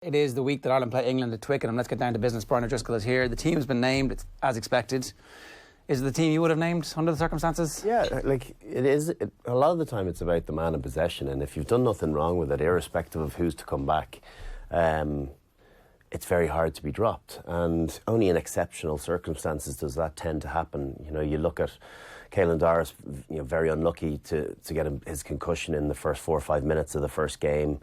It is the week that Ireland play England at Twickenham. Let's get down to business. Brian O'Driscoll is here. The team has been named. It's as expected. Is it the team you would have named under the circumstances? Yeah, like it is. A lot of the time it's about the man in possession, and if you've done nothing wrong with it, irrespective of who's to come back, it's very hard to be dropped. And only in exceptional circumstances does that tend to happen. You know, you look at Caelan Doris, very unlucky to get his concussion in the first 4 or 5 minutes of the first game.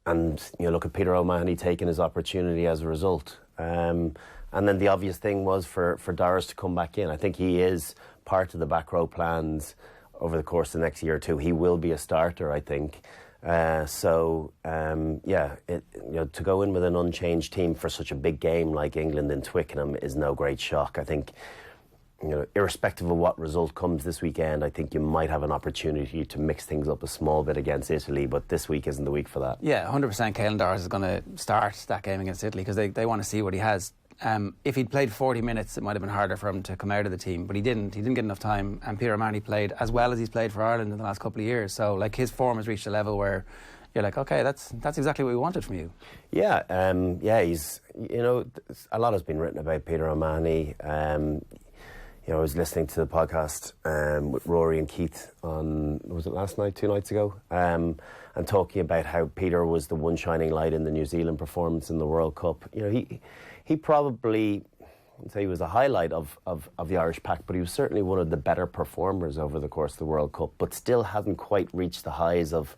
And you look at Peter O'Mahony taking his opportunity as a result. And then the obvious thing was for Doris to come back in. I think he is part of the back row plans over the course of the next year or two. He will be a starter, I think. To go in with an unchanged team for such a big game like England in Twickenham is no great shock. I think, irrespective of what result comes this weekend, I think you might have an opportunity to mix things up a small bit against Italy, but this week isn't the week for that. Yeah, 100% Caelan Doris is going to start that game against Italy because they want to see what he has. If he'd played 40 minutes, it might have been harder for him to come out of the team, but he didn't. He didn't get enough time, and Peter O'Mahony played as well as he's played for Ireland in the last couple of years. So, his form has reached a level where you're like, okay, that's exactly what we wanted from you. Yeah, he's, a lot has been written about Peter O'Mahony. I was listening to the podcast with Rory and Keith on, was it last night, 2 nights ago? And talking about how Peter was the one shining light in the New Zealand performance in the World Cup. He probably, I'd say he was a highlight of the Irish pack, but he was certainly one of the better performers over the course of the World Cup, but still hasn't quite reached the highs of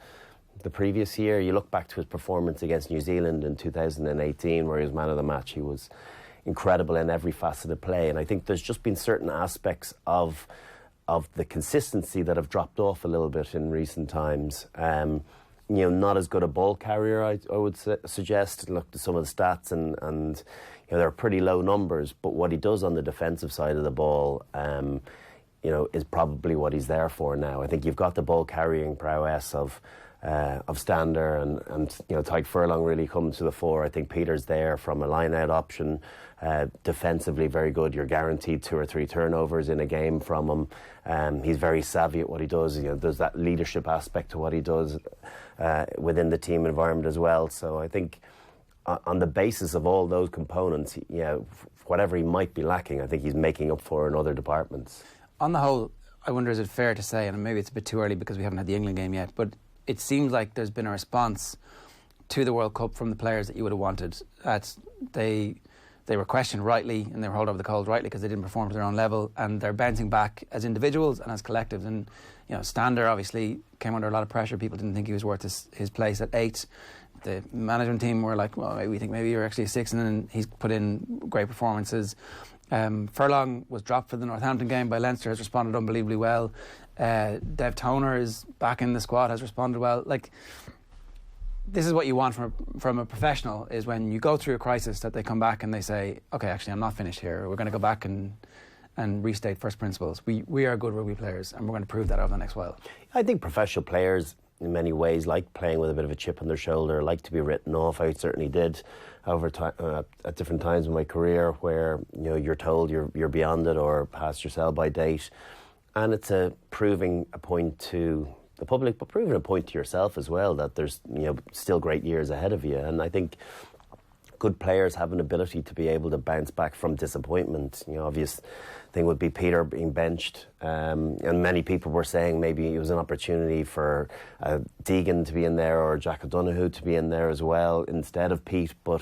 the previous year. You look back to his performance against New Zealand in 2018, where he was man of the match. He was incredible in every facet of play, and I think there's just been certain aspects of the consistency that have dropped off a little bit in recent times. Not as good a ball carrier, I would suggest. Look at some of the stats, and they're pretty low numbers, but what he does on the defensive side of the ball is probably what he's there for now. I think you've got the ball carrying prowess of Stander and Tadhg Furlong really come to the fore. I think Peter's there from a line-out option. Defensively very good. You're guaranteed 2 or 3 turnovers in a game from him. He's very savvy at what he does. There's that leadership aspect to what he does within the team environment as well. So I think on the basis of all those components, whatever he might be lacking, I think he's making up for in other departments. On the whole, I wonder, is it fair to say, and maybe it's a bit too early because we haven't had the England game yet, but it seems like there's been a response to the World Cup from the players that you would have wanted. That they were questioned rightly, and they were hauled over the coals rightly because they didn't perform to their own level, and they're bouncing back as individuals and as collectives. And Stander obviously came under a lot of pressure. People didn't think he was worth his place at 8. The management team were like, well, we think maybe you're actually a 6, and then he's put in great performances. Furlong was dropped for the Northampton game by Leinster, has responded unbelievably well. Dev Toner is back in the squad, has responded well. This is what you want from a professional, is when you go through a crisis that they come back and they say, okay, actually I'm not finished here. We're going to go back and restate first principles. We are good rugby players, and we're going to prove that over the next while. I think professional players in many ways like playing with a bit of a chip on their shoulder, like to be written off. I certainly did over time at different times in my career where you're told you're beyond it or past your sell by date, and it's proving a point to the public, but proving a point to yourself as well that there's still great years ahead of you. And I think good players have an ability to be able to bounce back from disappointment. Obvious thing would be Peter being benched, and many people were saying maybe it was an opportunity for Deegan to be in there or Jack O'Donoghue to be in there as well instead of Pete. But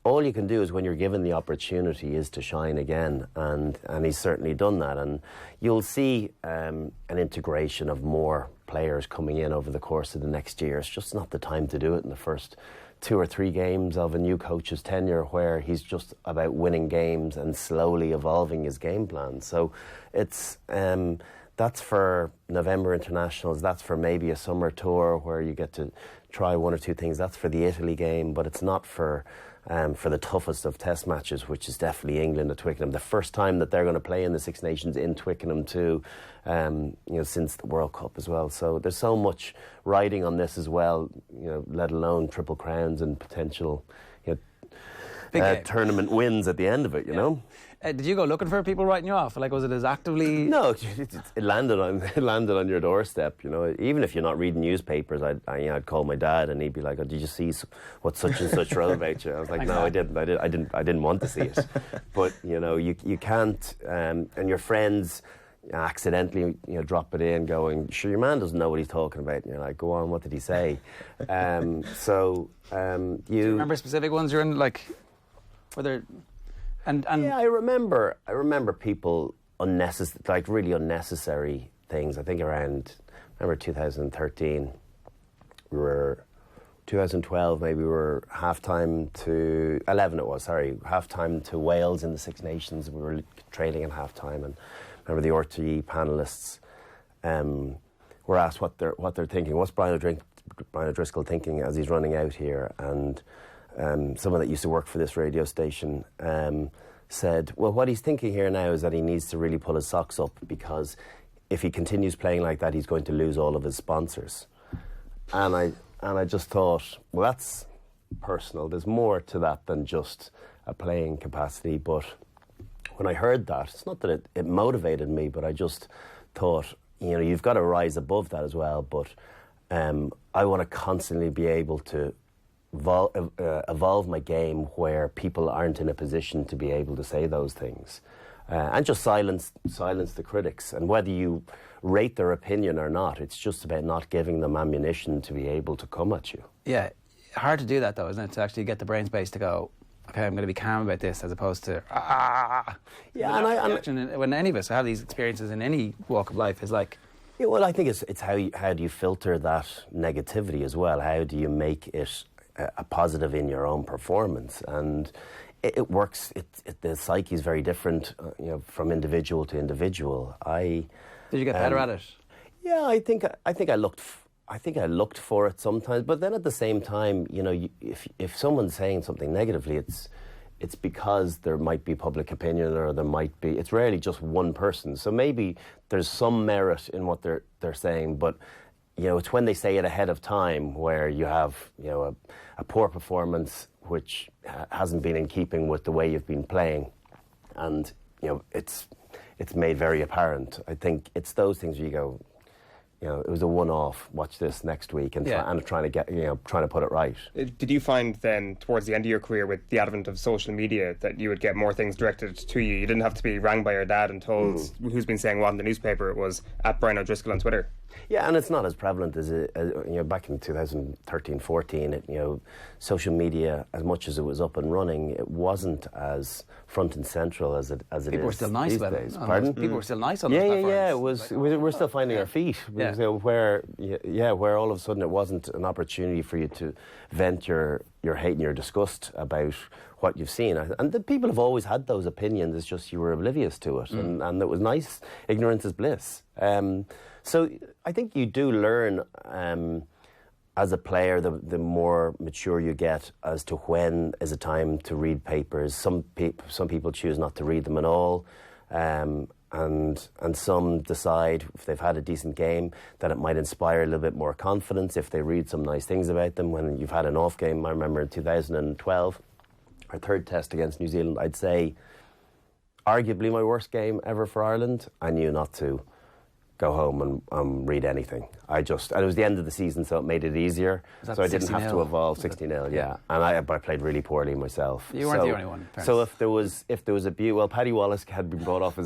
all you can do is when you're given the opportunity is to shine again, and he's certainly done that. And you'll see an integration of more players coming in over the course of the next year. It's just not the time to do it in the first 2 or 3 games of a new coach's tenure, where he's just about winning games and slowly evolving his game plan. So it's that's for November internationals, that's for maybe a summer tour where you get to try 1 or 2 things, that's for the Italy game, but it's not for the toughest of test matches, which is definitely England at Twickenham. The first time that they're going to play in the Six Nations in Twickenham too, since the World Cup as well. So there's so much riding on this as well, let alone Triple Crowns and potential tournament wins at the end of it, you know. Did you go looking for people writing you off? Like, was it as actively? No, it landed on your doorstep. You know, even if you're not reading newspapers, I'd call my dad and he'd be like, "Oh, did you see what such and such wrote about you?" I was like, "No, I didn't. I didn't want to see it." But you know, you can't, and your friends accidentally drop it in, going, "Sure, your man doesn't know what he's talking about." And you're like, "Go on, what did he say?" Do you remember specific ones you're in, like, whether? And yeah, I remember people really unnecessary things. I think remember 2013, 2012 maybe, we were halftime to 11. It was halftime to Wales in the Six Nations. We were trailing at halftime, and I remember the RTE panelists were asked what they're thinking. What's Brian O'Driscoll thinking as he's running out here? And someone that used to work for this radio station said, well, what he's thinking here now is that he needs to really pull his socks up, because if he continues playing like that, he's going to lose all of his sponsors. And I just thought, well, that's personal. There's more to that than just a playing capacity. But when I heard that, it's not that it motivated me, but I just thought, you've got to rise above that as well. But I want to constantly be able to evolve my game where people aren't in a position to be able to say those things, and just silence the critics. And whether you rate their opinion or not, it's just about not giving them ammunition to be able to come at you. Yeah, hard to do that though, isn't it? To actually get the brain space to go, okay, I'm going to be calm about this, as opposed to Yeah, and when any of us have these experiences in any walk of life, is like. Yeah, well, I think it's how do you filter that negativity as well? How do you make it a positive in your own performance? And it works. The psyche is very different, from individual to individual. Did you get better at it? Yeah, I think I looked for it sometimes, but then at the same time, if someone's saying something negatively, it's because there might be public opinion, or it's rarely just one person. So maybe there's some merit in what they're saying, but it's when they say it ahead of time where you have, a poor performance which hasn't been in keeping with the way you've been playing, and it's made very apparent. I think it's those things where you go, it was a one-off. Watch this next week, and trying to put it right. Did you find then, towards the end of your career, with the advent of social media, that you would get more things directed to you? You didn't have to be rang by your dad and told who's been saying what in the newspaper. It was at Brian O'Driscoll on Twitter. Yeah, and it's not as prevalent as back in 2013-14. Social media, as much as it was up and running, it wasn't as front and central as it is. People were still nice about it. Pardon? People were still nice on those platforms. Yeah. It was. We're still finding our feet. Yeah. Where all of a sudden it wasn't an opportunity for you to vent your hate and your disgust about what you've seen. And the people have always had those opinions. It's just you were oblivious to it, and it was nice. Ignorance is bliss. So I think you do learn as a player, the more mature you get, as to when is a time to read papers. Some people choose not to read them at all, and some decide, if they've had a decent game, that it might inspire a little bit more confidence if they read some nice things about them. When you've had an off game, I remember in 2012, our third test against New Zealand, I'd say arguably my worst game ever for Ireland. I knew not to go home and read anything. And it was the end of the season, so it made it easier. So I didn't have to evolve. 60-0, yeah. And but I played really poorly myself. You weren't the only one. So if there was a Paddy Wallace had been brought off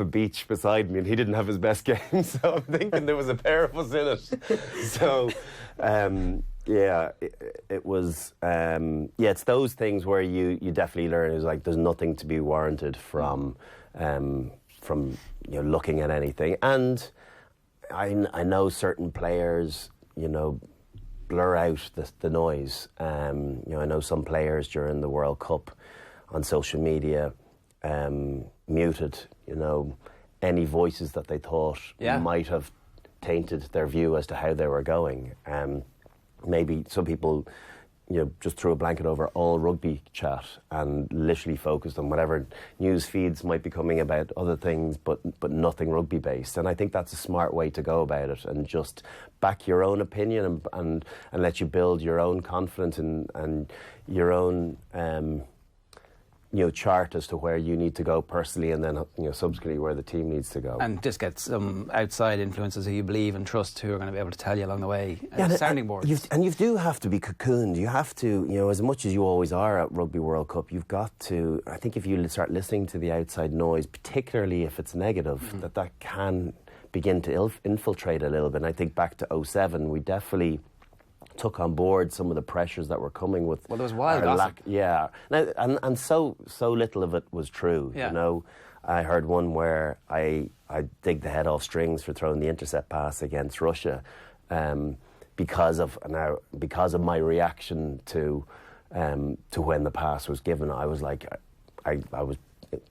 a beach beside me, and he didn't have his best game. So I'm thinking there was a pair of us in it. So it was. It's those things where you definitely learn. Is like there's nothing to be warranted from looking at anything. And I know certain players blur out the noise. I know some players during the World Cup on social media muted any voices that they thought might have tainted their view as to how they were going. Maybe some people just threw a blanket over all rugby chat and literally focused on whatever news feeds might be coming about other things, but nothing rugby based. And I think that's a smart way to go about it, and just back your own opinion and let you build your own confidence and your own chart as to where you need to go personally, and then subsequently where the team needs to go. And just get some outside influences who you believe and trust, who are going to be able to tell you along the way. Sounding boards. You do have to be cocooned. You have to, as much as you always are at Rugby World Cup, you've got to, I think if you start listening to the outside noise, particularly if it's negative, that can begin to infiltrate a little bit. And I think back to 2007, we definitely took on board some of the pressures that were coming with. Well, there was wild gossip. Yeah, and so little of it was true. Yeah. I heard one where I dig the head off strings for throwing the intercept pass against Russia, because of my reaction to when the pass was given. I was like, I was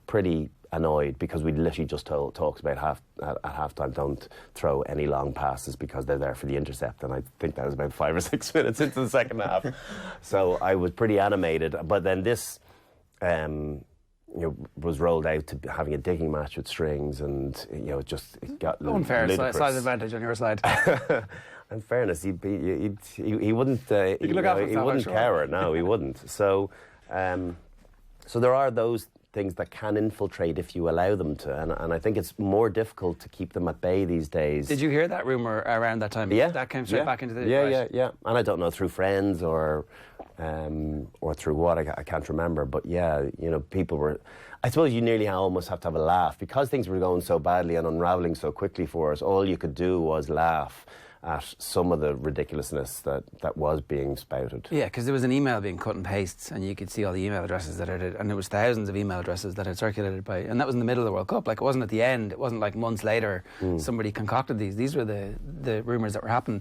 pretty annoyed, because we literally just talked about at halftime, don't throw any long passes because they're there for the intercept, and I think that was about 5 or 6 minutes into the second half. So I was pretty animated, but then this was rolled out to having a digging match with strings, and it got unfair ludicrous. size advantage on your side. In fairness, he wouldn't. He wouldn't care. No, he wouldn't. So there are those things that can infiltrate if you allow them to, and I think it's more difficult to keep them at bay these days. Did you hear that rumour around that time? Yeah. That came straight back into the... Yeah. And I don't know, through friends or through what, I can't remember, but people were... I suppose you nearly almost have to have a laugh, because things were going so badly and unravelling so quickly for us. All you could do was laugh at some of the ridiculousness that was being spouted. Yeah, because there was an email being cut and pasted, and you could see all the email addresses that and it was thousands of email addresses that had circulated and that was in the middle of the World Cup. Like, it wasn't at the end. It wasn't like months later somebody concocted these. These were the rumours that were happening.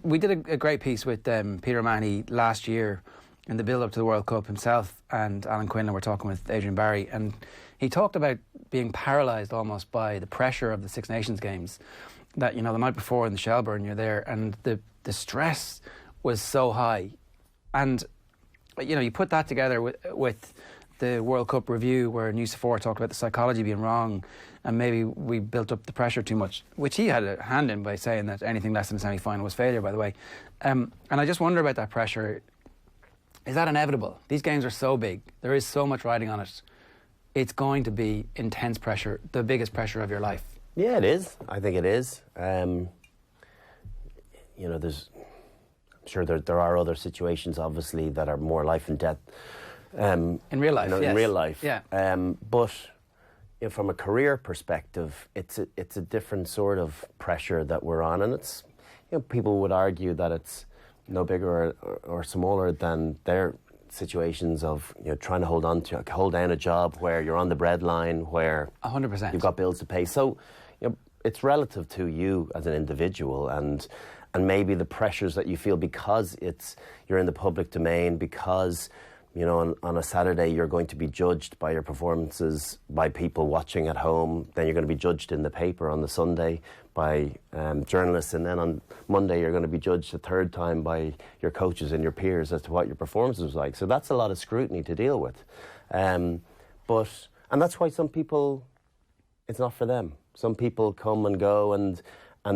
We did a great piece with Peter O'Mahony last year in the build-up to the World Cup. Himself and Alan Quinlan were talking with Adrian Barry, and he talked about being paralysed almost by the pressure of the Six Nations games. That, the night before in the Shelbourne, you're there, and the stress was so high. And, you put that together with the World Cup review, where News 4 talked about the psychology being wrong, and maybe we built up the pressure too much, which he had a hand in by saying that anything less than a semi-final was failure, by the way. And I just wonder about that pressure. Is that inevitable? These games are so big. There is so much riding on it. It's going to be intense pressure, the biggest pressure of your life. Yeah, it is. I think it is. I'm sure there are other situations, obviously, that are more life and death. In real life, yes. In real life. Yeah. But from a career perspective, it's a different sort of pressure that we're on, and it's people would argue that it's no bigger or smaller than their situations of trying to hold down a job where you're on the breadline, where 100% you've got bills to pay. So it's relative to you as an individual, and maybe the pressures that you feel because you're in the public domain, because on a Saturday you're going to be judged by your performances by people watching at home, then you're going to be judged in the paper on the Sunday by journalists, and then on Monday you're going to be judged a third time by your coaches and your peers as to what your performance was like. So that's a lot of scrutiny to deal with. And that's why some people, it's not for them. Some people come and go, and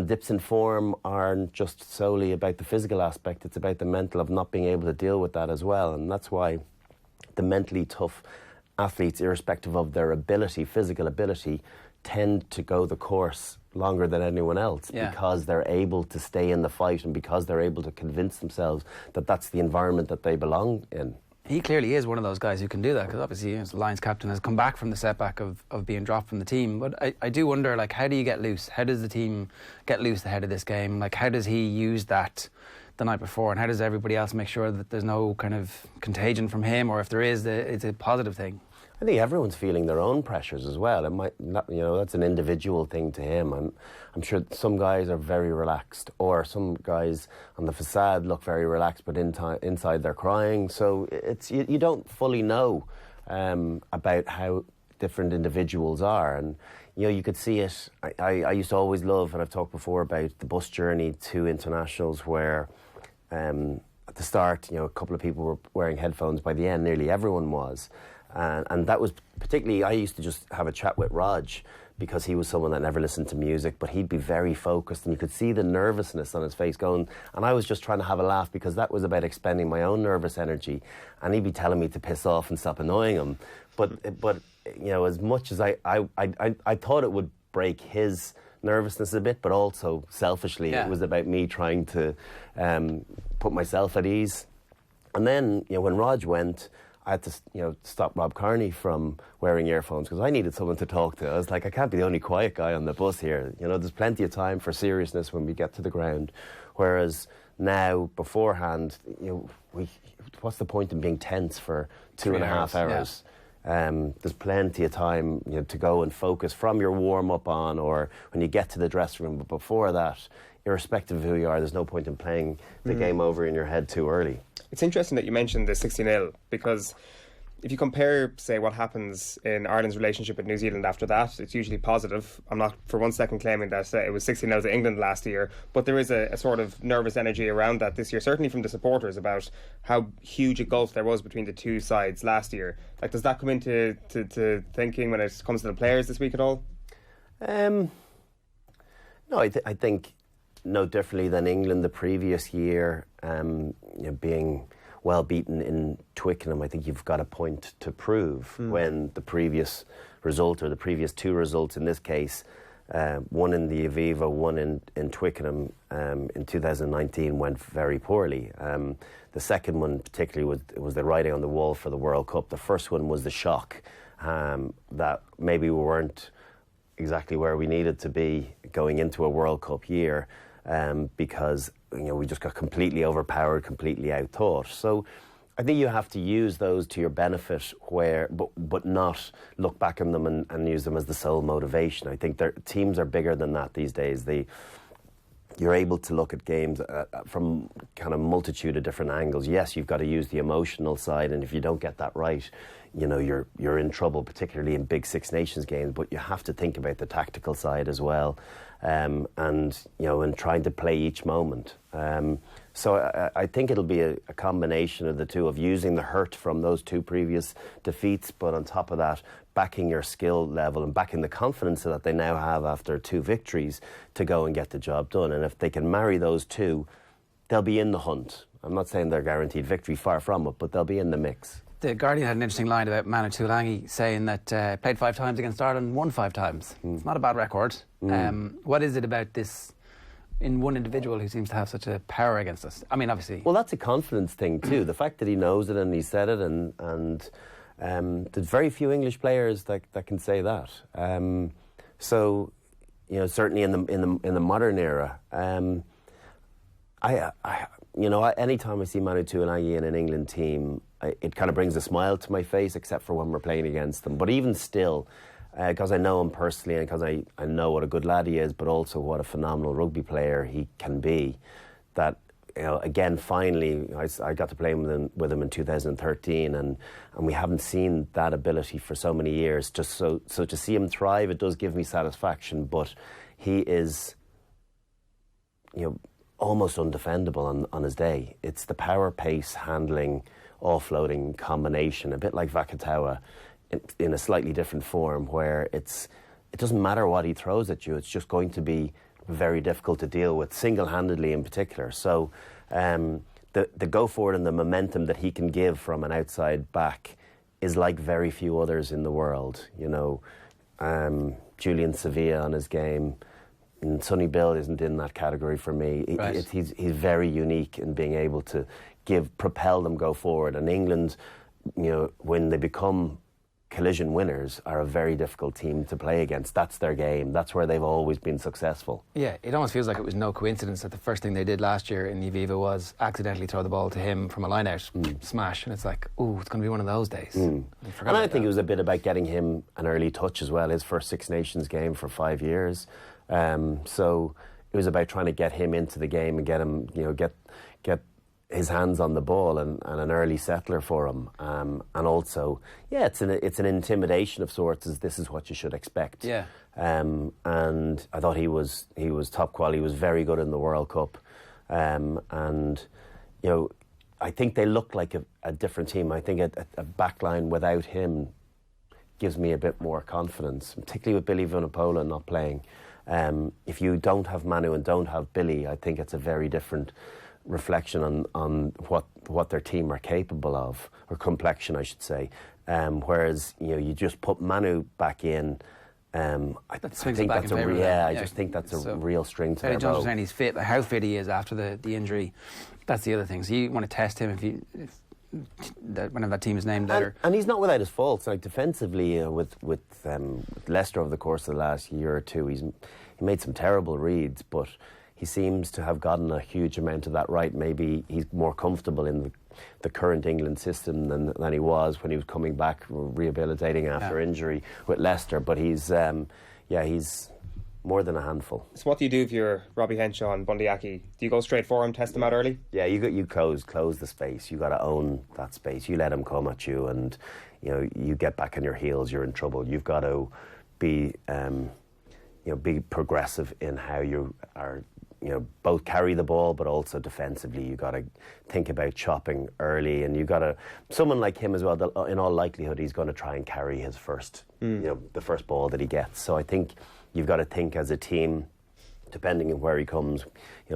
dips in form aren't just solely about the physical aspect, it's about the mental of not being able to deal with that as well. And that's why the mentally tough athletes, irrespective of their physical ability, tend to go the course longer than anyone else, because they're able to stay in the fight, and because they're able to convince themselves that that's the environment that they belong in. He clearly is one of those guys who can do that, because obviously the Lions captain has come back from the setback of being dropped from the team. But I do wonder, how do you get loose? How does the team get loose ahead of this game? How does he use that the night before, and how does everybody else make sure that there's no kind of contagion from him, or if there is, it's a positive thing? I think everyone's feeling their own pressures as well. It might not, that's an individual thing to him. I'm sure some guys are very relaxed, or some guys on the facade look very relaxed, but inside they're crying. So you don't fully know about how different individuals are, and you could see it. I used to always love, and I've talked before about the bus journey to internationals, where at the start, a couple of people were wearing headphones. By the end, nearly everyone was. And that was particularly, I used to just have a chat with Raj, because he was someone that never listened to music, but he'd be very focused, and you could see the nervousness on his face going, and I was just trying to have a laugh, because that was about expending my own nervous energy, and he'd be telling me to piss off and stop annoying him. But as much as I thought it would break his nervousness a bit, but also selfishly, It was about me trying to put myself at ease. And then, when Raj went, I had to, stop Rob Kearney from wearing earphones, because I needed someone to talk to. I was like, I can't be the only quiet guy on the bus here. There's plenty of time for seriousness when we get to the ground. Whereas now, beforehand, what's the point in being tense for 2.5 hours? There's plenty of time to go and focus from your warm-up on, or when you get to the dressing room. But before that, irrespective of who you are, there's no point in playing the game over in your head too early. It's interesting that you mentioned the 60-0, because if you compare, say, what happens in Ireland's relationship with New Zealand after that, it's usually positive. I'm not for one second claiming that it was 60-0 to England last year, but there is a sort of nervous energy around that this year, certainly from the supporters, about how huge a gulf there was between the two sides last year. Like, does that come into to thinking when it comes to the players this week at all? No, I think no differently than England the previous year, being well beaten in Twickenham. I think you've got a point to prove when the previous result, or the previous two results in this case, one in the Aviva, one in Twickenham in 2019, went very poorly. The second one particularly was the writing on the wall for the World Cup. The first one was the shock that maybe we weren't exactly where we needed to be going into a World Cup year, because we just got completely overpowered, completely outthought. So I think you have to use those to your benefit, but not look back on them and use them as the sole motivation. I think teams are bigger than that these days. You're able to look at games from kind of multitude of different angles. Yes, you've got to use the emotional side, and if you don't get that right, you're in trouble, particularly in big Six Nations games. But you have to think about the tactical side as well, and trying to play each moment. So I think it'll be a combination of the two, of using the hurt from those two previous defeats, but on top of that, backing your skill level and backing the confidence that they now have after two victories to go and get the job done. And if they can marry those two, they'll be in the hunt. I'm not saying they're guaranteed victory, far from it, but they'll be in the mix. The Guardian had an interesting line about Manu Tuilagi, saying that played 5 times against Ireland, won 5 times. It's not a bad record. What is it about this in one individual who seems to have such a power against us? I mean, obviously. Well, that's a confidence thing too. The fact that he knows it and he said it, and there's very few English players that can say that. So, certainly in the modern era, anytime I see Manu Tuilagi in an England team, it kind of brings a smile to my face, except for when we're playing against them. But even still, because I know him personally, and because I know what a good lad he is, but also what a phenomenal rugby player he can be, that, again, finally, I got to play with him in 2013, and we haven't seen that ability for so many years. Just so to see him thrive, it does give me satisfaction. But he is, almost undefendable on his day. It's the power, pace, handling, offloading combination, a bit like Vakatawa, in a slightly different form, where it doesn't matter what he throws at you, it's just going to be very difficult to deal with, single-handedly in particular. So the go forward and the momentum that he can give from an outside back is like very few others in the world. Julian Sevilla on his game, and Sonny Bill isn't in that category for me. Right. He's very unique in being able to propel them go forward. And England, when they become collision winners, are a very difficult team to play against. That's their game. That's where they've always been successful. Yeah, it almost feels like it was no coincidence that the first thing they did last year in the Aviva was accidentally throw the ball to him from a line-out smash, and it's like, ooh, it's going to be one of those days. And I think it was a bit about getting him an early touch as well, his first Six Nations game for 5 years. So it was about trying to get him into the game and get him, get his hands on the ball and an early settler for him. And also, it's an intimidation of sorts, as this is what you should expect. Yeah. And I thought he was top quality. He was very good in the World Cup. And I think they look like a different team. I think a backline without him gives me a bit more confidence, particularly with Billy Vunipola not playing. If you don't have Manu and don't have Billy, I think it's a very different reflection on what their team are capable of, or complexion, I should say. Whereas you just put Manu back in. I think that's a just think that's a real string to their bow. Johnson saying he's fit. How fit he is after the injury, that's the other thing. So you want to test him whenever that team is named later. And he's not without his faults. Like defensively, with Leicester over the course of the last year or two, he made some terrible reads, but he seems to have gotten a huge amount of that right. Maybe he's more comfortable in the current England system than he was when he was coming back, rehabilitating after injury with Leicester. But he's more than a handful. So what do you do if you're Robbie Henshaw and Bundy Aki? Do you go straight for him, test him out early? Yeah, you close the space. You got to own that space. You let him come at you, and you get back on your heels, you're in trouble. You've got to be be progressive in how you are. Both carry the ball, but also defensively. You got to think about chopping early, and you got to. Someone like him as well. In all likelihood, he's going to try and carry his first, the first ball that he gets. So I think you've got to think as a team, depending on where he comes.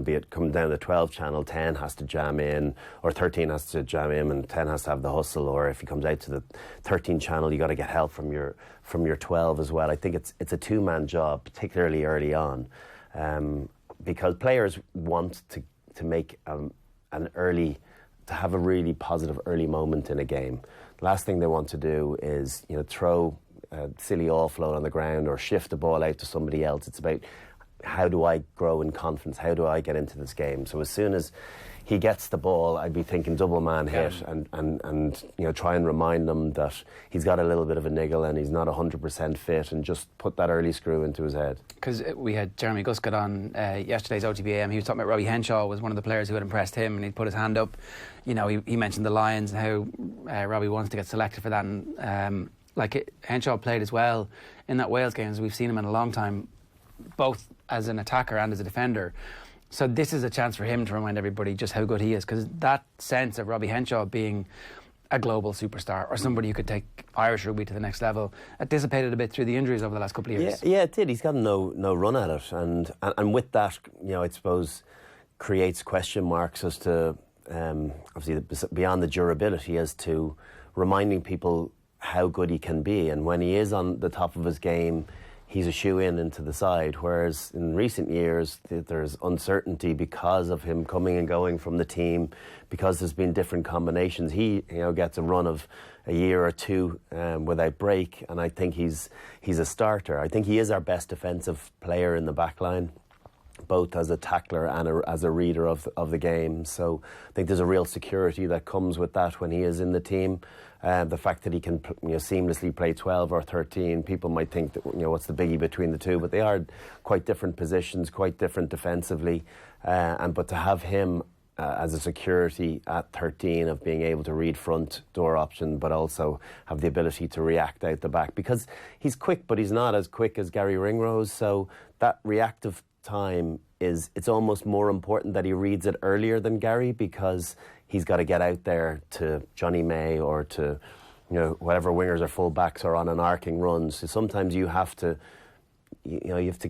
Be it coming down the 12 channel, 10 has to jam in, or 13 has to jam in, and 10 has to have the hustle. Or if he comes out to the 13 channel, you got to get help from your 12 as well. I think it's a two-man job, particularly early on. Because players want to make to have a really positive early moment in a game. Last thing they want to do is throw a silly offload on the ground or shift the ball out to somebody else. It's about, how do I grow in confidence? How do I get into this game? So as soon as he gets the ball, I'd be thinking double man hit and try and remind him that he's got a little bit of a niggle and he's not 100% fit, and just put that early screw into his head. Because we had Jeremy Guscott on yesterday's OTB AM. He was talking about Robbie Henshaw was one of the players who had impressed him, and he'd put his hand up. He mentioned the Lions and how Robbie wants to get selected for that. And Henshaw played as well in that Wales game as we've seen him in a long time, both as an attacker and as a defender. So this is a chance for him to remind everybody just how good he is, because that sense of Robbie Henshaw being a global superstar or somebody who could take Irish rugby to the next level, it dissipated a bit through the injuries over the last couple of years. Yeah, it did. He's got no run at it, and with that, I suppose, creates question marks as to obviously beyond the durability, as to reminding people how good he can be. And when he is on the top of his game, he's a shoe-in into the side, whereas in recent years there's uncertainty because of him coming and going from the team, because there's been different combinations. He gets a run of a year or two without break, and I think he's a starter. I think he is our best defensive player in the back line, both as a tackler and as a reader of the game. So I think there's a real security that comes with that when he is in the team. The fact that he can seamlessly play 12 or 13, people might think that what's the biggie between the two, but they are quite different positions, quite different defensively. But to have him as a security at 13 of being able to read front door option, but also have the ability to react out the back, because he's quick, but he's not as quick as Gary Ringrose. So that reactive time it's almost more important that he reads it earlier than Gary, because he's got to get out there to Johnny May or to whatever wingers or full-backs are on an arcing run. So sometimes you have to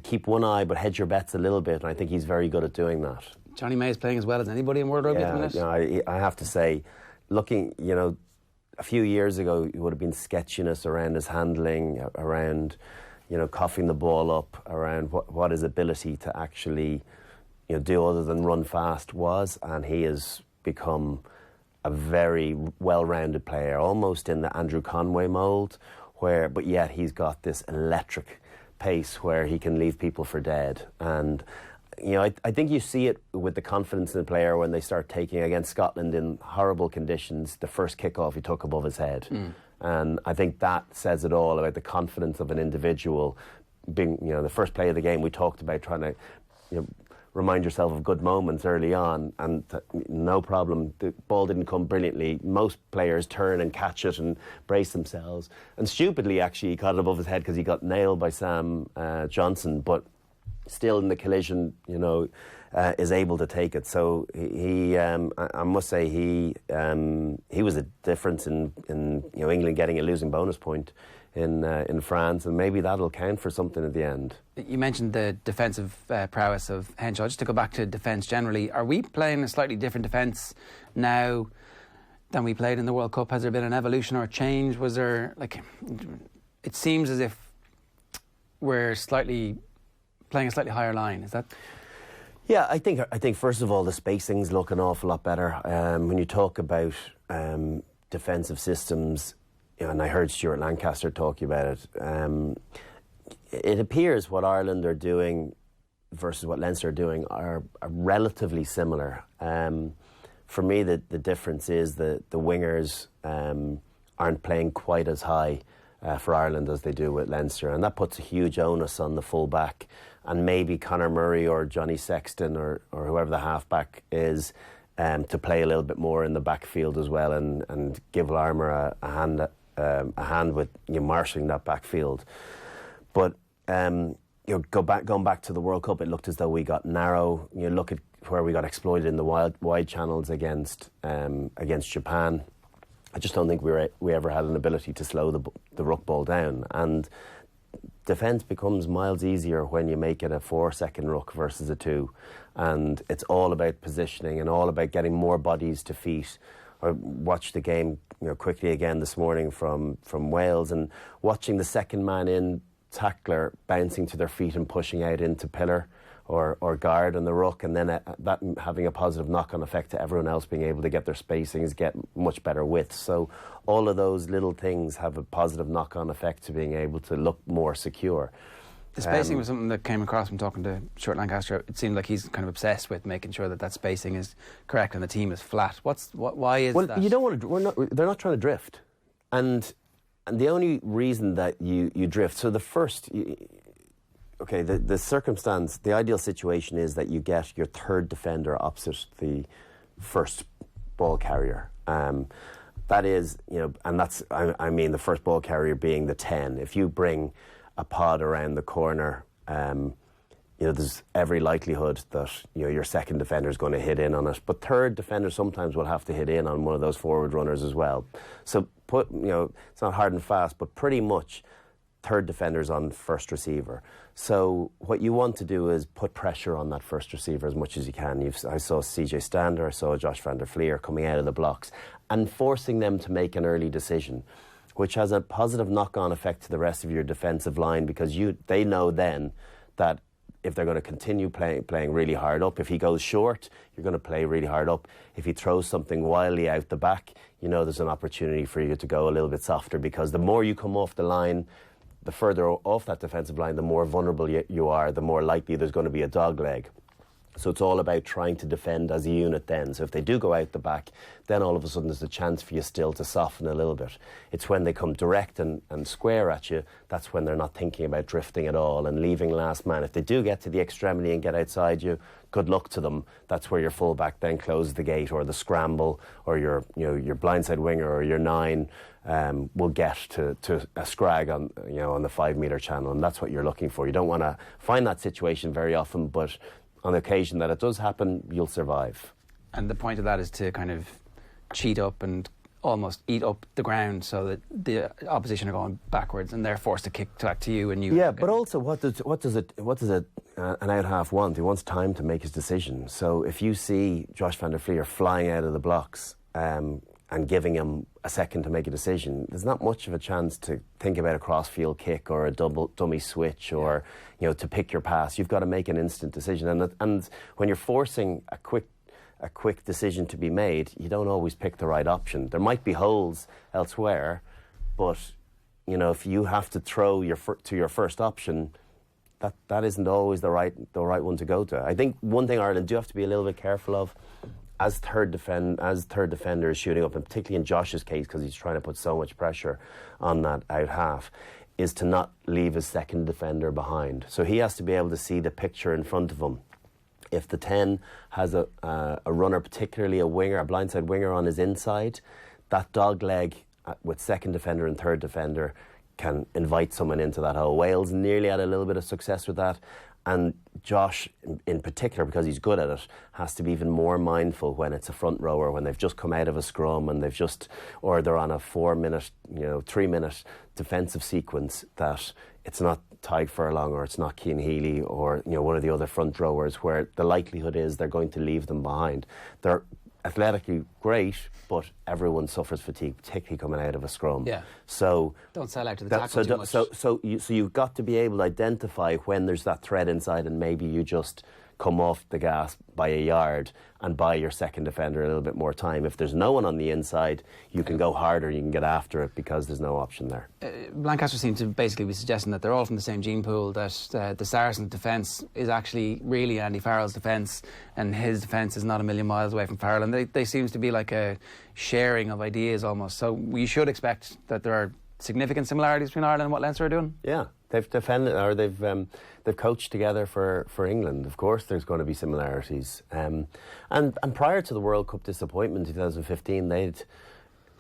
keep one eye but hedge your bets a little bit, and I think he's very good at doing that. Johnny May is playing as well as anybody in World Rugby at the minute. I have to say, looking, a few years ago, it would have been sketchiness around his handling, around coughing the ball up, around what his ability to actually do other than run fast was, and he has become a very well-rounded player, almost in the Andrew Conway mould, but yet he's got this electric pace where he can leave people for dead. And I think you see it with the confidence in the player when they start taking, against Scotland in horrible conditions, the first kick-off he took above his head. And I think that says it all about the confidence of an individual. Being, the first play of the game, we talked about trying to, remind yourself of good moments early on, and no problem. The ball didn't come brilliantly. Most players turn and catch it and brace themselves. And stupidly, actually, he caught it above his head because he got nailed by Sam Johnson. But still, in the collision, is able to take it. So I must say he was a difference in England getting a losing bonus point in France, and maybe that'll count for something at the end. You mentioned the defensive prowess of Henshaw. Just to go back to defence generally, are we playing a slightly different defence now than we played in the World Cup? Has there been an evolution or a change? Was there, it seems as if we're playing a slightly higher line. Is that? Yeah, I think first of all the spacing's look an awful lot better. When you talk about defensive systems, and I heard Stuart Lancaster talking about it, it appears what Ireland are doing versus what Leinster are doing are relatively similar. For me, the difference is that the wingers aren't playing quite as high for Ireland as they do with Leinster, and that puts a huge onus on the full-back, and maybe Conor Murray or Johnny Sexton or whoever the half-back is to play a little bit more in the backfield as well, and give Larmour a hand with marshalling that backfield. But going back to the World Cup, it looked as though we got narrow. You look at where we got exploited in the wide channels against Japan. I just don't think we ever had an ability to slow the ruck ball down, and defence becomes miles easier when you make it a 4-second ruck versus a 2, and it's all about positioning and all about getting more bodies to feet. I watched the game quickly again this morning from Wales, and watching the second man in tackler bouncing to their feet and pushing out into pillar or guard on the ruck, and then that having a positive knock-on effect to everyone else being able to get their spacings, get much better width. So all of those little things have a positive knock-on effect to being able to look more secure. The spacing was something that came across from talking to Stuart Lancaster. It seemed like he's kind of obsessed with making sure that spacing is correct and the team is flat. Why is that? Well, you don't want to. They're not trying to drift, and the only reason that you drift. So the first. Okay, the circumstance, the ideal situation is that you get your third defender opposite the first ball carrier. That is, and that's, I mean, the first ball carrier being the 10. If you bring a pod around the corner, there's every likelihood that your second defender is going to hit in on it. But third defender sometimes will have to hit in on one of those forward runners as well. So it's not hard and fast, but pretty much third defender's on first receiver. So what you want to do is put pressure on that first receiver as much as you can. I saw CJ Stander, I saw Josh van der Fleer coming out of the blocks and forcing them to make an early decision, which has a positive knock-on effect to the rest of your defensive line, because they know then that if they're going to continue playing really hard up, if he goes short, you're going to play really hard up. If he throws something wildly out the back, there's an opportunity for you to go a little bit softer, because the more you come off the line, the further off that defensive line, the more vulnerable you are, the more likely there's going to be a dog leg. So it's all about trying to defend as a unit then. So if they do go out the back, then all of a sudden there's a chance for you still to soften a little bit. It's when they come direct and square at you, that's when they're not thinking about drifting at all and leaving last man. If they do get to the extremity and get outside you, good luck to them. That's where your fullback then closes the gate, or the scramble, or your blindside winger or your 9 will get to a scrag on the 5 metre channel, and that's what you're looking for. You don't want to find that situation very often, but on the occasion that it does happen, you'll survive. And the point of that is to kind of cheat up and almost eat up the ground, so that the opposition are going backwards and they're forced to kick back to you. And you. Yeah, but also what does an out half want? He wants time to make his decision. So if you see Josh van der Fleer flying out of the blocks and giving him a second to make a decision, there's not much of a chance to think about a cross-field kick or a dummy switch or to pick your pass. You've got to make an instant decision, and when you're forcing a quick decision to be made, you don't always pick the right option. There might be holes elsewhere, but if you have to throw to your first option, that isn't always the right one to go to. I think one thing Ireland do have to be a little bit careful of, as third defender is shooting up, and particularly in Josh's case, because he's trying to put so much pressure on that out half, is to not leave his second defender behind. So he has to be able to see the picture in front of him. If the 10 has a runner, particularly a winger, a blindside winger on his inside, that dog leg with second defender and third defender can invite someone into that hole. Wales nearly had a little bit of success with that, And Josh, in particular, because he's good at it, has to be even more mindful when it's a front rower, when they've just come out of a scrum and or they're on a 4-minute, 3-minute defensive sequence, that it's not Tyg Furlong or it's not Cian Healy or one of the other front rowers, where the likelihood is they're going to leave them behind. They're athletically great, but everyone suffers fatigue, particularly coming out of a scrum. Yeah. So don't sell out to the tackle too much. So you've got to be able to identify when there's that threat inside, and maybe you just come off the gas by a yard and buy your second defender a little bit more time. If there's no one on the inside, you can go harder, you can get after it because there's no option there. Lancaster seem to basically be suggesting that they're all from the same gene pool, that the Saracens' defence is actually really Andy Farrell's defence, and his defence is not a million miles away from Farrell, and they seems to be like a sharing of ideas almost. So we should expect that there are significant similarities between Ireland and what Leinster are doing. Yeah, they've defended, or they've coached together for England. Of course, there's going to be similarities. And prior to the World Cup disappointment in 2015, they'd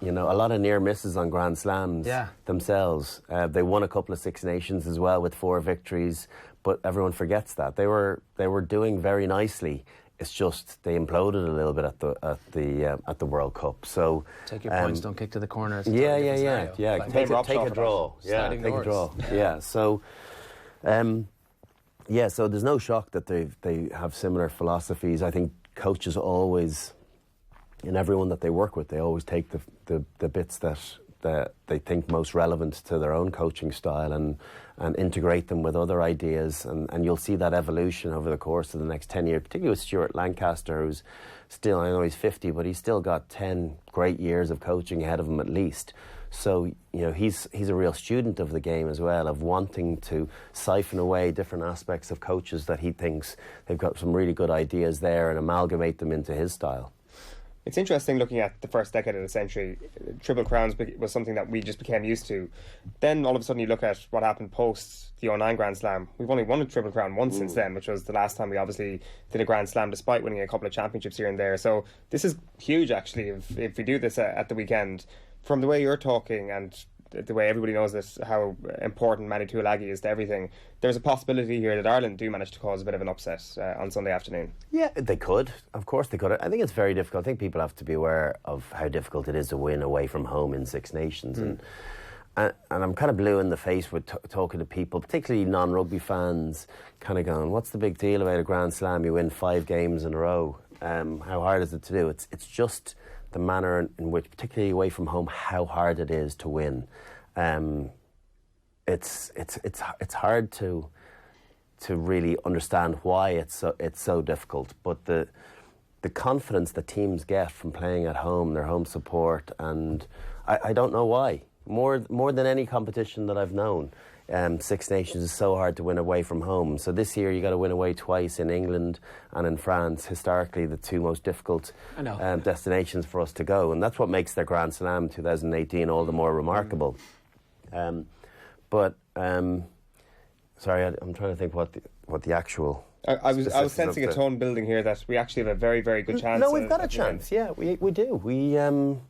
a lot of near misses on Grand Slams themselves. They won a couple of Six Nations as well with 4 victories, but everyone forgets that they were doing very nicely. It's just they imploded a little bit at the World Cup. So take your points, don't kick to the corner. Yeah. Like take a draw. Yeah, take a draw. Yeah. So, so there's no shock that they have similar philosophies. I think coaches always, in everyone that they work with, they always take the bits that they think most relevant to their own coaching style and integrate them with other ideas, and you'll see that evolution over the course of the next 10 years, particularly with Stuart Lancaster, who's still, I know he's 50, but he's still got 10 great years of coaching ahead of him at least. So, he's a real student of the game as well, of wanting to siphon away different aspects of coaches that he thinks they've got some really good ideas there and amalgamate them into his style. It's interesting looking at the first decade of the century. Triple Crowns was something that we just became used to. Then all of a sudden you look at what happened post the 09 Grand Slam. We've only won a Triple Crown once since then, which was the last time we obviously did a Grand Slam, despite winning a couple of championships here and there. So this is huge, actually, if we do this at the weekend. From the way you're talking and the way everybody knows this, how important Manu Tuilagi is to everything, there's a possibility here that Ireland do manage to cause a bit of an upset on Sunday afternoon. Yeah, they could. Of course they could. I think it's very difficult. I think people have to be aware of how difficult it is to win away from home in Six Nations. And I'm kind of blue in the face with talking to people, particularly non-rugby fans, kind of going, what's the big deal about a Grand Slam? You win 5 games in a row. How hard is it to do? It's just the manner in which, particularly away from home, how hard it is to win. It's hard to really understand why it's so difficult. But the confidence that teams get from playing at home, their home support, and I don't know why. More than any competition that I've known, Six Nations is so hard to win away from home. So this year you got to win away twice in England and in France. Historically, the 2 most difficult destinations for us to go, and that's what makes their Grand Slam 2018 all the more remarkable. Sorry, I'm trying to think what the actual. I was sensing a tone building here that we actually have a very, very good chance. No, we've got a chance. Yeah, we do.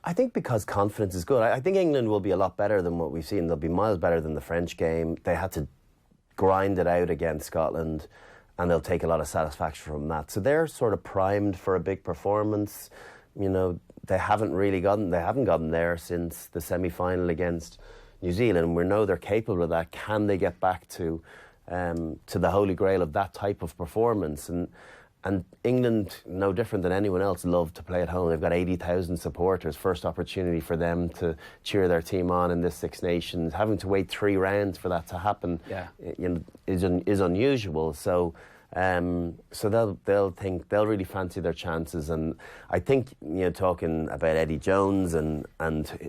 I think because confidence is good. I think England will be a lot better than what we've seen. They'll be miles better than the French game. They had to grind it out against Scotland, and they'll take a lot of satisfaction from that. So they're sort of primed for a big performance. They haven't gotten there since the semi-final against New Zealand. We know they're capable of that. Can they get back to the holy grail of that type of performance? And England, no different than anyone else, love to play at home. They've got 80,000 supporters. First opportunity for them to cheer their team on in this Six Nations. Having to wait 3 rounds for that to happen is unusual. So they'll really fancy their chances. And I think, talking about Eddie Jones and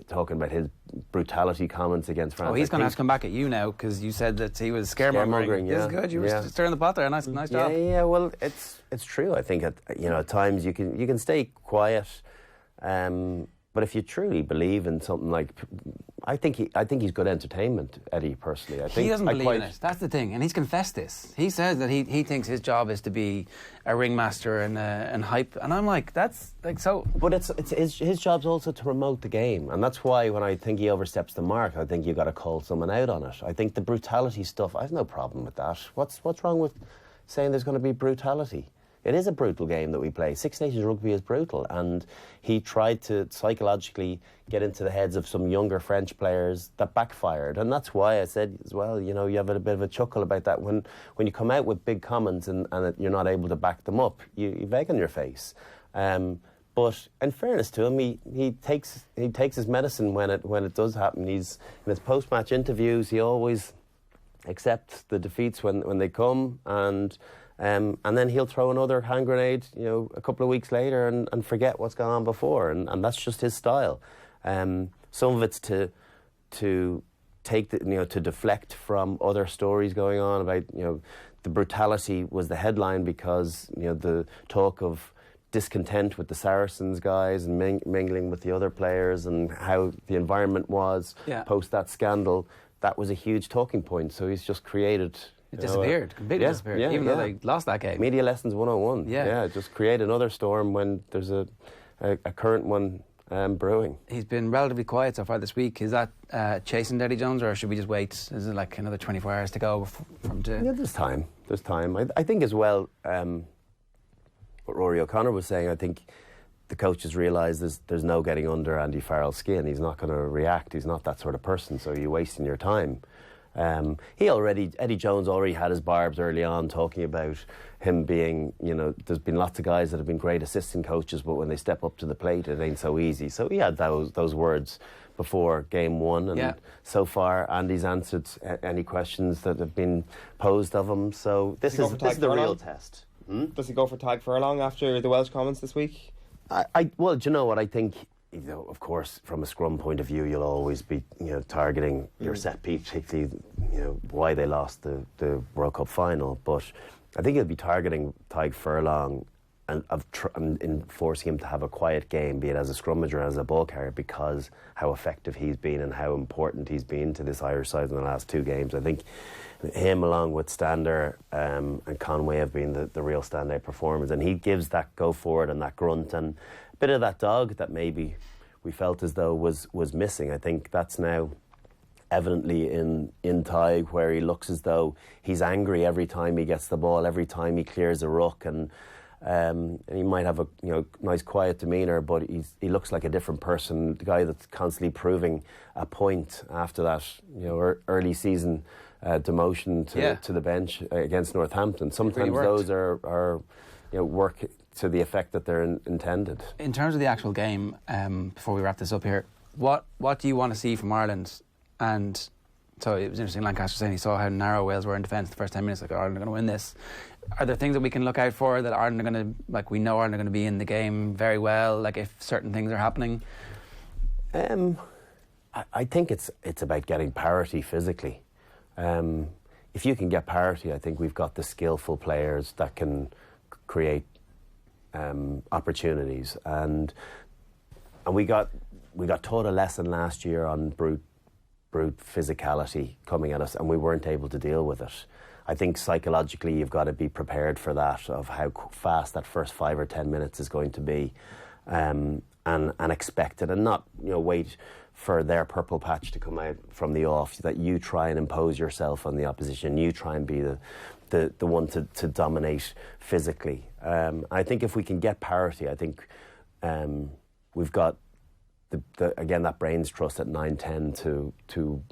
talking about his brutality comments against France. Oh, he's going to have to come back at you now, because you said that he was scaremongering. Yeah. This is good. You were stirring the pot there. Nice job. Yeah. Well, it's true. I think at times you can stay quiet, but if you truly believe in something like I think he's good entertainment, Eddie, personally. I think he doesn't believe in it. That's the thing, and he's confessed this. He says that he thinks his job is to be a ringmaster and hype, and I'm like, that's like so. But it's his job's also to promote the game, and that's why when I think he oversteps the mark, I think you've got to call someone out on it. I think the brutality stuff, I have no problem with that. What's wrong with saying there's going to be brutality? It is a brutal game that we play. Six Nations rugby is brutal, and he tried to psychologically get into the heads of some younger French players that backfired, and that's why I said as well, you know, you have a bit of a chuckle about that when you come out with big comments and you're not able to back them up, you egg on your face. But in fairness to him, he takes his medicine when it does happen. He's in his post-match interviews, he always accepts the defeats when they come, and then he'll throw another hand grenade, you know, a couple of weeks later and forget what's gone on before, and that's just his style. Some of it's to take to deflect from other stories going on about, you know, the brutality was the headline because, you know, the talk of discontent with the Saracens guys and mingling with the other players and how the environment was post that scandal. That was a huge talking point. So he's just created. It disappeared, completely disappeared, even though they lost that game. Media lessons 101. Yeah, just create another storm when there's a current one brewing. He's been relatively quiet so far this week. Is that chasing Eddie Jones, or should we just wait? Is it like another 24 hours to go from to... Yeah, there's time. There's time. I think as well, what Rory O'Connor was saying, I think the coaches realise there's no getting under Andy Farrell's skin. He's not going to react. He's not that sort of person, so you're wasting your time. Eddie Jones already had his barbs early on talking about him being, you know, there's been lots of guys that have been great assistant coaches, but when they step up to the plate, it ain't so easy. So he had those words before game one, and so far Andy's answered any questions that have been posed of him. So this is the real test. Does he go for Tadhg Furlong after the Welsh comments this week? Well, do you know what I think? You know, of course, from a scrum point of view, you'll always be, you know, targeting your set piece, particularly, you know, why they lost the World Cup final. But I think he'll be targeting Tadhg Furlong and forcing him to have a quiet game, be it as a scrummager or as a ball carrier, because how effective he's been and how important he's been to this Irish side in the last two games. I think him, along with Stander and Conway, have been the real standout performers, and he gives that go forward and that grunt and a bit of that dog that maybe we felt as though was missing. I think that's now evidently in Tadhg, where he looks as though he's angry every time he gets the ball, every time he clears a ruck, and he might have a nice quiet demeanour, but he looks like a different person. The guy that's constantly proving a point after that early season demotion to the bench against Northampton. Sometimes really those are work to the effect that they're intended. In terms of the actual game, before we wrap this up here, what do you want to see from Ireland? And so it was interesting, Lancaster saying he saw how narrow Wales were in defence the first 10 minutes, like Ireland are going to win this. Are there things that we can look out for that Ireland are going to, like we know Ireland are going to be in the game very well, like if certain things are happening? I think it's about getting parity physically. If you can get parity, I think we've got the skillful players that can create opportunities, and we got taught a lesson last year on brute physicality coming at us, and we weren't able to deal with it. I think psychologically you've got to be prepared for that, of how fast that first 5 or 10 minutes is going to be, and expect it, and not wait for their purple patch to come out from the off, that you try and impose yourself on the opposition, you try and be the one to dominate physically. I think if we can get parity, I think we've got again that brains trust at 9-10 to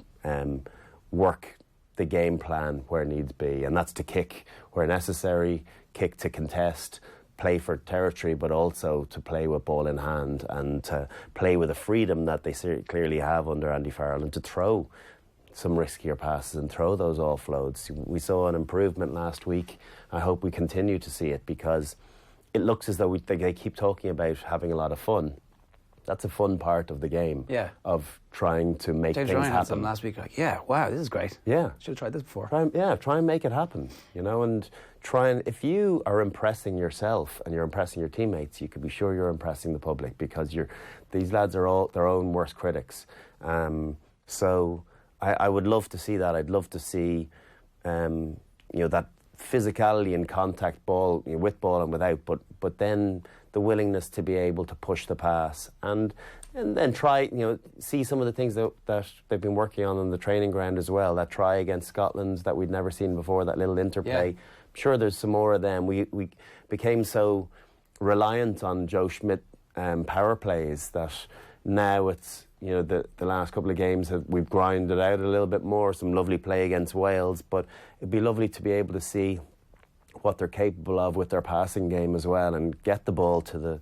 work the game plan where needs be, and that's to kick where necessary, kick to contest, play for territory, but also to play with ball in hand and to play with the freedom that they clearly have under Andy Farrell, and to throw some riskier passes and throw those offloads. We saw an improvement last week. I hope we continue to see it, because it looks as though they keep talking about having a lot of fun. That's a fun part of the game, of trying to make James things Ryan happen. had some last week, like, wow, this is great. Yeah. Should have tried this before. Try and make it happen, and try and, if you are impressing yourself and you're impressing your teammates, you can be sure you're impressing the public, because these lads are all their own worst critics. So I would love to see that. I'd love to see, that physicality and contact ball, with ball and without, but then the willingness to be able to push the pass and then try, see some of the things that they've been working on the training ground as well. That try against Scotland that we'd never seen before, that little interplay. Yeah. I'm sure there's some more of them. We became so reliant on Joe Schmidt power plays that now it's, the last couple of games we've grinded out a little bit more. Some lovely play against Wales, but it'd be lovely to be able to see what they're capable of with their passing game as well, and get the ball to the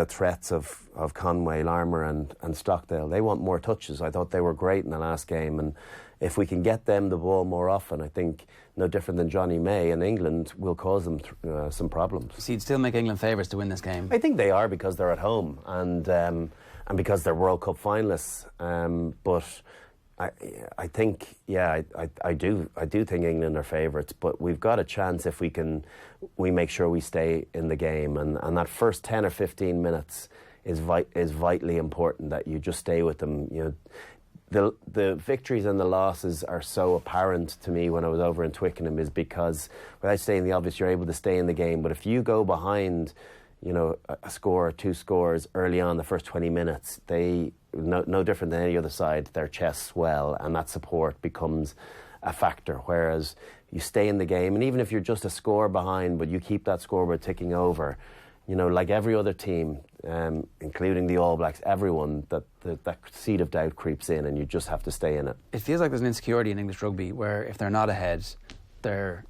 threats of Conway, Larmour and Stockdale. They want more touches. I thought they were great in the last game, and if we can get them the ball more often, I think no different than Johnny May in England will cause them some problems. So you'd still make England favourites to win this game? I think they are, because they're at home and because they're World Cup finalists. But I think, I do think England are favourites, but we've got a chance if we make sure we stay in the game, and that first 10 or 15 minutes is vitally important, that you just stay with them. The victories and the losses are so apparent to me when I was over in Twickenham, is because, without saying the obvious, you're able to stay in the game, but if you go behind a score or two scores early on, the first 20 minutes, no different than any other side, their chests swell, and that support becomes a factor. Whereas you stay in the game, and even if you're just a score behind, but you keep that scoreboard ticking over, like every other team, including the All Blacks, everyone, that seed of doubt creeps in, and you just have to stay in it. It feels like there's an insecurity in English rugby where if they're not ahead, they're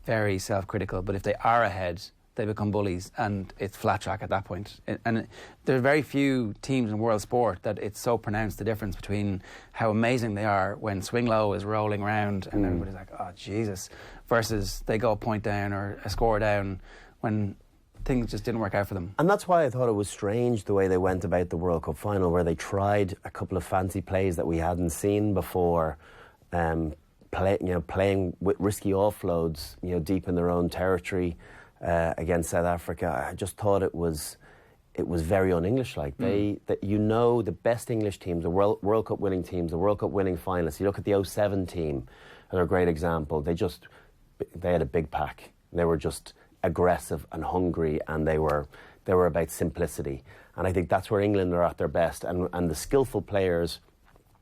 very self-critical, but if they are ahead, they become bullies, and it's flat track at that point. And there are very few teams in world sport that it's so pronounced, the difference between how amazing they are when swing low is rolling around and everybody's like, oh Jesus, versus they go a point down or a score down when things just didn't work out for them. And that's why I thought it was strange the way they went about the World Cup final, where they tried a couple of fancy plays that we hadn't seen before, playing with risky offloads, deep in their own territory. Against South Africa, I just thought it was very un-English-like. The best English teams, the World Cup winning teams, the World Cup winning finalists. You look at the 2007 team, they're a great example. They had a big pack. They were just aggressive and hungry, and they were about simplicity. And I think that's where England are at their best. And the skillful players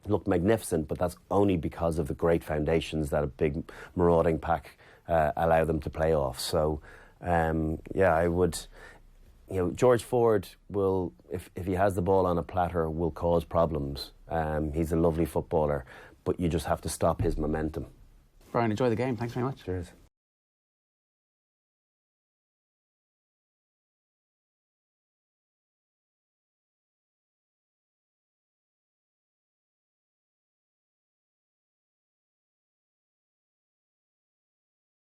look magnificent, but that's only because of the great foundations that a big marauding pack allow them to play off. So. I would, George Ford will, if he has the ball on a platter, will cause problems. He's a lovely footballer, but you just have to stop his momentum. Brian, enjoy the game. Thanks very much. Cheers.